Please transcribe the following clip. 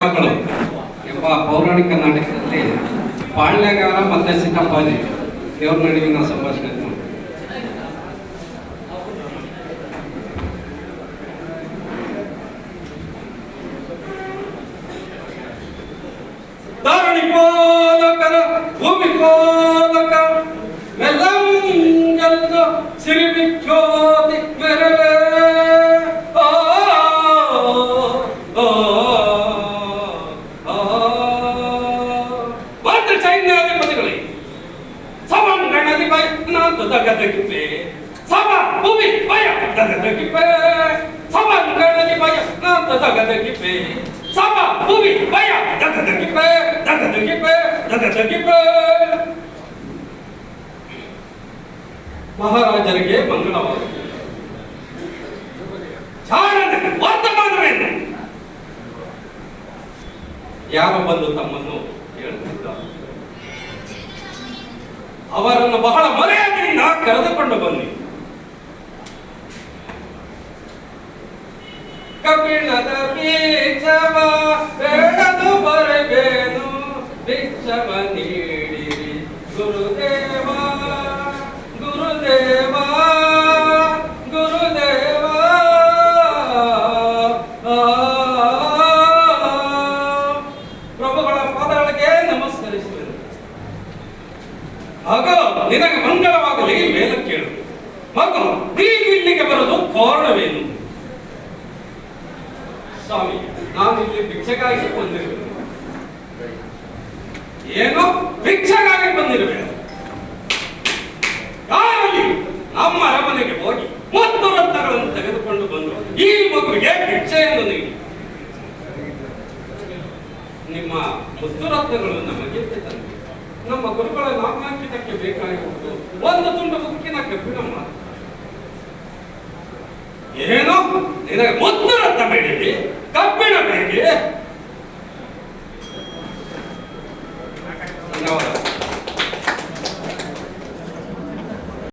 ಎಂಬ ಪೌರಾಣಿಕ ನಾಟಕದಲ್ಲಿ ಪಾಳ್ಯಗಾರ ಮತ್ತೆ ಸಿದ್ದಪ್ಪಾಜಿ ದೇವ್ರ ನಡುವಿನ ಸಂಭಾಷಣೆ. ಧಾರಣಿ ಪೋಲಕರ ಭೂಮಿ ಪೋಲಕ ಮೆಲ್ಲಂಗೆಲ್ಲ ಸಿರಿಬಿಚ್ಚೋದಿ ಮೆರವೆ ಸೈನ್ಯಾಧಿಪತಿಗಳೇ, ಸಭಾಂಗಣದಿ ಭಯ ದಗದಗಿಪ್ಪೆ, ಸಭಾ ಭೂಮಿ ಭಯ ದಗದಗಿಪ್ಪೆ, ಸಭಾಂಗಣದಿ ಭಯ ದಗದಗಿಪ್ಪೆ, ಸಭಾ ಭೂಮಿ ಭಯ ದಗದಗಿಪ್ಪೆ, ದಗದಗಿಪ್ಪೆ, ದಗದಗಿಪ್ಪೆ. ಮಹಾರಾಜರಿಗೆ ಮಂಗಳವಾಗಲಿ. ಚಾರಣಕ್ಕೆ ವರ್ತಮಾನವೇನು? ಯಾರು ಬಂದು ತಮ್ಮನ್ನು ಹೇಳುತ್ತಿದ್ದಾರೆ? ಅವರನ್ನು ಬಹಳ ಮರ್ಯಾದೆಯಿಂದ ಕರೆದುಕೊಂಡು ಬನ್ನಿ. ಕಬ್ಬಿಣದ ಬೀಜವ ಬೇಡದು ಬರಬೇನು, ಭಿಕ್ಷವ ನೀಡಿರಿ ಗುರುದೇವ, ಗುರುದೇವ, ಗುರುದೇವ. ಪ್ರಭುಗಳ ಪಾದಗಳಿಗೆ ನಮಸ್ಕರಿಸುವೆನು. ಮಗು, ನಿನಗೆ ಮಂಗಳವಾಗಲಿ. ಮೇಲೆ ಕೇಳು ಮಗು, ನೀವು ಇಲ್ಲಿಗೆ ಬರೋದು ಕಾರಣವೇನು? ಸ್ವಾಮಿ, ನಾನು ಇಲ್ಲಿ ಭಿಕ್ಷೆಗಾಗಿ ಬಂದಿರುವೆ. ಏನು ಭಿಕ್ಷೆಗಾಗಿ ಬಂದಿರುವೆ? ಯಾರಲ್ಲಿ ನಮ್ಮ ಅರಮನೆಗೆ ಹೋಗಿ ಮತ್ತು ರತ್ನಗಳನ್ನು ತೆಗೆದುಕೊಂಡು ಬಂದು ಈ ಮಗುವಿಗೆ ಭಿಕ್ಷೆಯನ್ನು ನೀಡಿ. ನಿಮ್ಮ ಮುತ್ತು ರತ್ನಗಳು ನಮಗೆ ತಂದೆ. ನಮ್ಮ ಗುರುಗಳ ನಾಮಾಂಕಿತಕ್ಕೆ ಬೇಕಾಗಿರುವುದು ಒಂದು ತುಂಡು ಮುಕ್ಕಿನ ಕಬ್ಬಿಣ ಮಾತ್ರ. ಏನೋ ನಿನಗೆ ಮುತ್ತು ರತ್ನ ಬೇಡಿ, ಕಬ್ಬಿಣ ಬೇಡಿ,